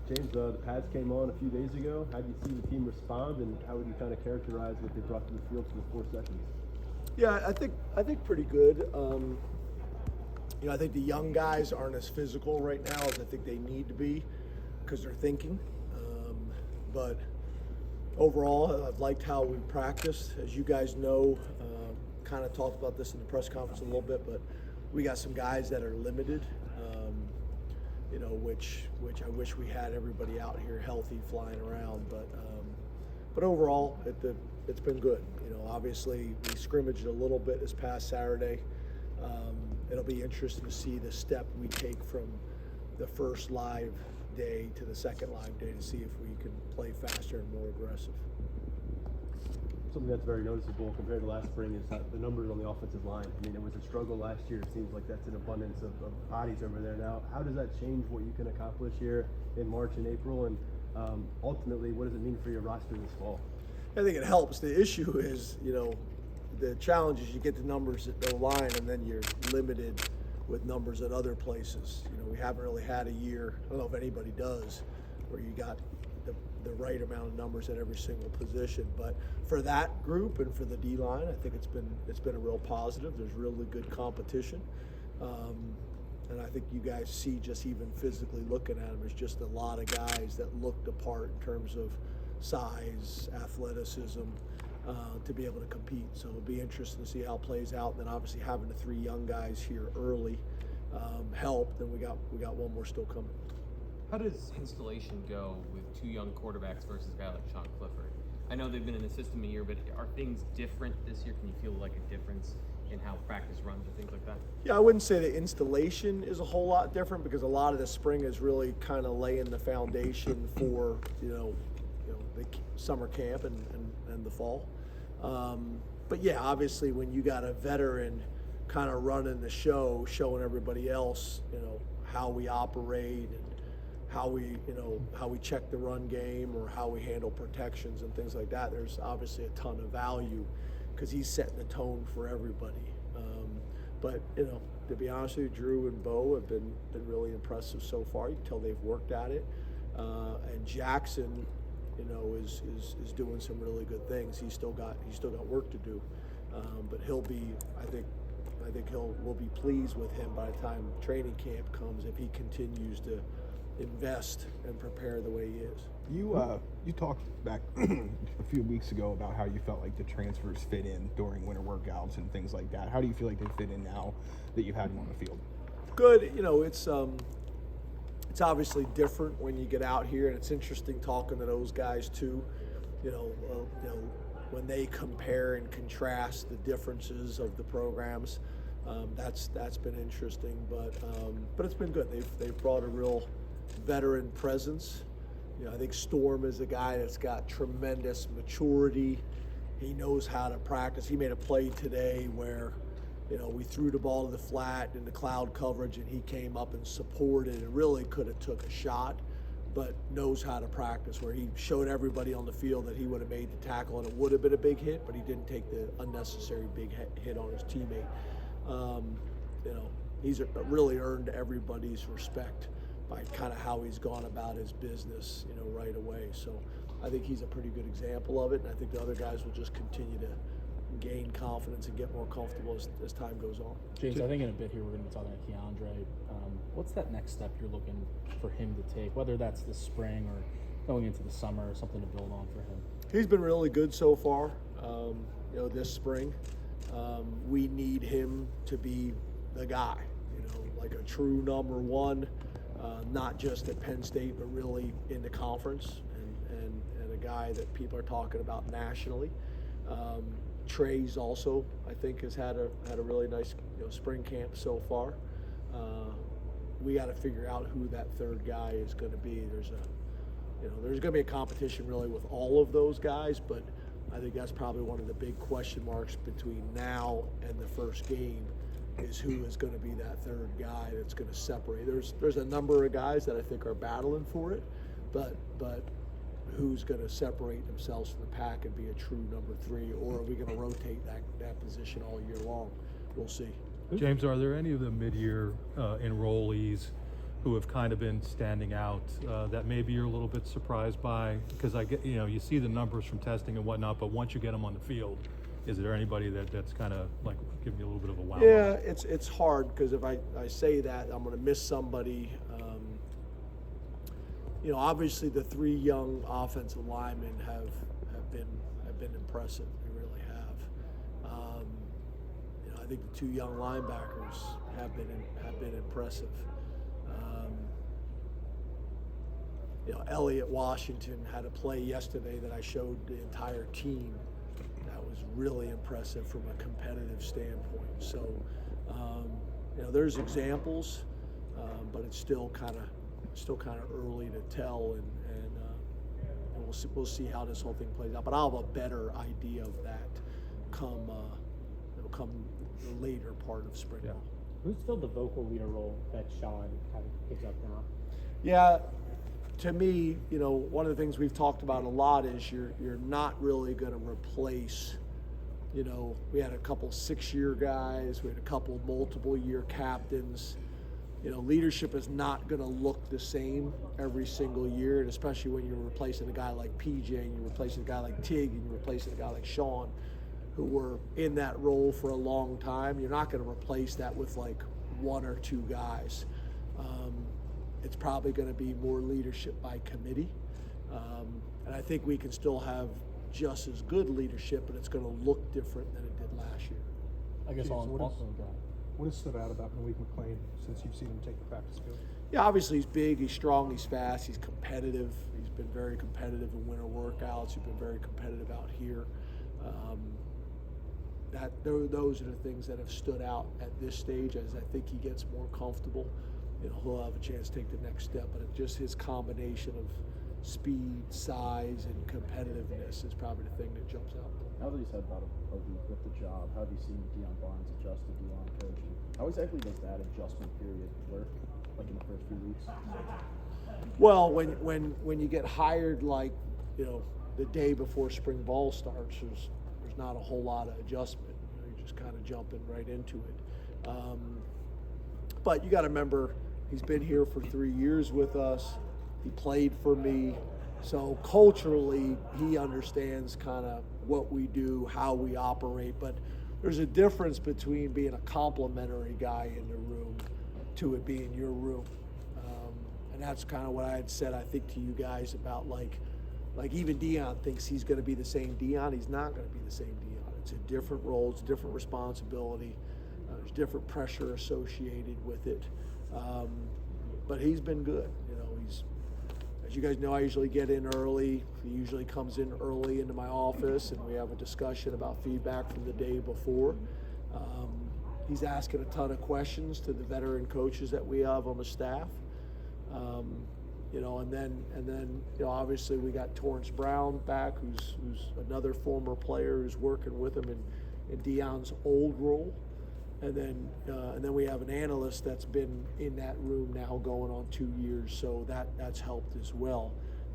James, the pads came on a few days ago. How do you see the team respond, and how would you kind of characterize what they brought to the field for the 4 sessions? Yeah, I think pretty good. I think the young guys aren't as physical right now as I think they need to be because they're thinking. But overall, I've liked how we practiced. As you guys know, kind of talked about this in the press conference a little bit, but we got some guys that are limited. Which I wish we had everybody out here healthy, flying around. But overall, it's been good. Obviously we scrimmaged a little bit this past Saturday. It'll be interesting to see the step we take from the first live day to the second live day to see if we can play faster and more aggressive. Something that's very noticeable compared to last spring is the numbers on the offensive line. I mean, it was a struggle last year. It seems like that's an abundance of bodies over there now. How does that change what you can accomplish here in March and April? And ultimately, what does it mean for your roster this fall? I think it helps. The issue is, the challenge is you get the numbers at no line and then you're limited with numbers at other places. We haven't really had a year, I don't know if anybody does, where you got the right amount of numbers at every single position. But for that group and for the D-line, I think it's been a real positive. There's really good competition. And I think you guys see, just even physically looking at them, there's just a lot of guys that look the part in terms of size, athleticism, to be able to compete. So it'll be interesting to see how it plays out. And then obviously having the 3 young guys here early helped. Then we got one more still coming. How does installation go with 2 young quarterbacks versus a guy like Sean Clifford? I know they've been in the system a year, but are things different this year? Can you feel like a difference in how practice runs or things like that? Yeah, I wouldn't say the installation is a whole lot different because a lot of the spring is really kind of laying the foundation for the summer camp and the fall. But yeah, obviously when you got a veteran kind of running the show, showing everybody else, how we operate and how we check the run game or how we handle protections and things like that, there's obviously a ton of value because he's setting the tone for everybody. But to be honest with you, Drew and Bo have been really impressive so far. You can tell they've worked at it. And Jackson, is doing some really good things. He's still got work to do. But he'll be, I think we'll be pleased with him by the time training camp comes if he continues to invest and prepare the way he is. You talked back a few weeks ago about how you felt like the transfers fit in during winter workouts and things like that. How do you feel like they fit in now that you've had them on the field? Good. It's obviously different when you get out here, and it's interesting talking to those guys too. When they compare and contrast the differences of the programs, that's been interesting. But it's been good. They've brought a real veteran presence. I think Storm is a guy that's got tremendous maturity. He knows how to practice. He made a play today where, we threw the ball to the flat in the cloud coverage and he came up and supported and really could have took a shot, but knows how to practice, where he showed everybody on the field that he would have made the tackle and it would have been a big hit, but he didn't take the unnecessary big hit on his teammate. He's really earned everybody's respect by kind of how he's gone about his business, right away. So I think he's a pretty good example of it, and I think the other guys will just continue to gain confidence and get more comfortable as time goes on. James, I think in a bit here we're going to be talking to Keandre. What's that next step you're looking for him to take, whether that's this spring or going into the summer, or something to build on for him? He's been really good so far, this spring. We need him to be the guy, like a true number one. Not just at Penn State, but really in the conference, and a guy that people are talking about nationally. Trey's also, I think, has had a really nice spring camp so far. We got to figure out who that third guy is going to be. There's going to be a competition really with all of those guys, but I think that's probably one of the big question marks between now and the first game. Is who is going to be that third guy that's going to separate. There's a number of guys that I think are battling for it, but who's going to separate themselves from the pack and be a true number 3, or are we going to rotate that position all year long? We'll see. James, are there any of the mid-year enrollees who have kind of been standing out that maybe you're a little bit surprised by? Because I get, you see the numbers from testing and whatnot, but once you get them on the field, is there anybody that's kind of like giving you a little bit of a wow? Yeah, it's hard because if I say that, I'm going to miss somebody. Obviously the 3 young offensive linemen have been impressive. They really have. I think the 2 young linebackers have been impressive. Elliott Washington had a play yesterday that I showed the entire team that was really impressive from a competitive standpoint. So, there's examples, but it's still kind of early to tell, and we'll see how this whole thing plays out. But I'll have a better idea of that come the later part of spring ball. Who's filled the vocal leader role that Sean kind of picks up now? Yeah, to me, one of the things we've talked about a lot is you're not really going to replace. We had a couple 6-year guys, we had a couple multiple-year captains. Leadership is not going to look the same every single year, and especially when you're replacing a guy like PJ, and you're replacing a guy like Tig, and you're replacing a guy like Sean, who were in that role for a long time. You're not going to replace that with like 1 or 2 guys. It's probably going to be more leadership by committee, and I think we can still have just as good leadership, but it's going to look different than it did last year. I guess James, on what has stood out about Malik McLean since you've seen him take the practice field? Yeah, obviously he's big, he's strong, he's fast, he's competitive. He's been very competitive in winter workouts. He's been very competitive out here. Those are the things that have stood out at this stage. As I think he gets more comfortable, he'll have a chance to take the next step. But just his combination of speed, size, and competitiveness is probably the thing that jumps out. Now that he's had about a week with the job, how have you seen Deion Barnes adjust to Deion coaching? How exactly does that adjustment period work, like in the first few weeks? Well, when you get hired, like the day before spring ball starts, there's not a whole lot of adjustment. You're just kind of jumping right into it. But you got to remember, he's been here for 3 years with us. He played for me. So culturally, he understands kind of what we do, how we operate. But there's a difference between being a complimentary guy in the room to it being your room. And that's kind of what I had said, I think, to you guys about like even Deion thinks he's going to be the same Deion. He's not going to be the same Deion. It's a different role. It's a different responsibility. There's different pressure associated with it. But he's been good. As you guys know, I usually get in early. He usually comes in early into my office, and we have a discussion about feedback from the day before. He's asking a ton of questions to the veteran coaches that we have on the staff. And then obviously we got Torrance Brown back, who's another former player who's working with him in Deion's old role. And then we have an analyst that's been in that room now going on 2 years, so that's helped as well.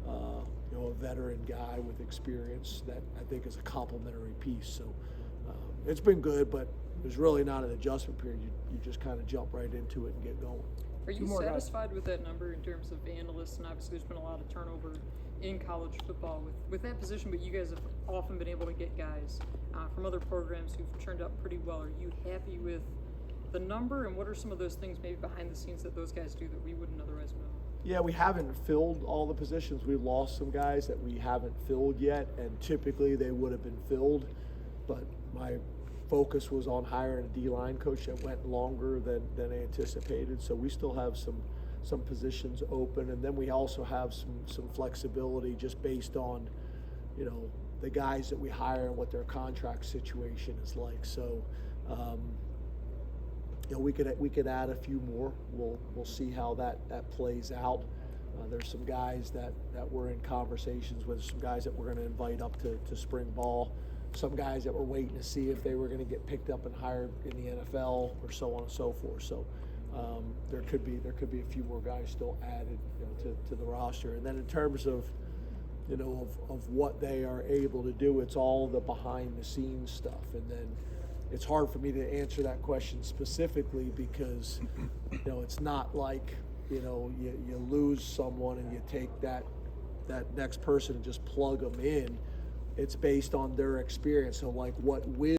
A veteran guy with experience that I think is a complementary piece. So it's been good, but there's really not an adjustment period. You just kind of jump right into it and get going. Are you satisfied with that number in terms of analysts? And obviously there's been a lot of turnover in college football with that position, but you guys have often been able to get guys from other programs who've turned out pretty well. Are you happy with the number, and what are some of those things maybe behind the scenes that those guys do that we wouldn't otherwise know? Yeah, we haven't filled all the positions. We've lost some guys that we haven't filled yet, and typically they would have been filled, but my focus was on hiring a D-line coach that went longer than anticipated, so we still have some positions open, and then we also have some flexibility just based on the guys that we hire and what their contract situation is like. So we could add a few more. We'll see how that plays out. There's some guys that we're in conversations with, some guys that we're going to invite up to spring ball, some guys that we're waiting to see if they were going to get picked up and hired in the NFL or so on and so forth. So there could be a few more guys still added to the roster. And then in terms of of what they are able to do, it's all the behind the scenes stuff. And then it's hard for me to answer that question specifically because it's not like you know, you lose someone and you take that next person and just plug them in. It's based on their experience. So like what Wiz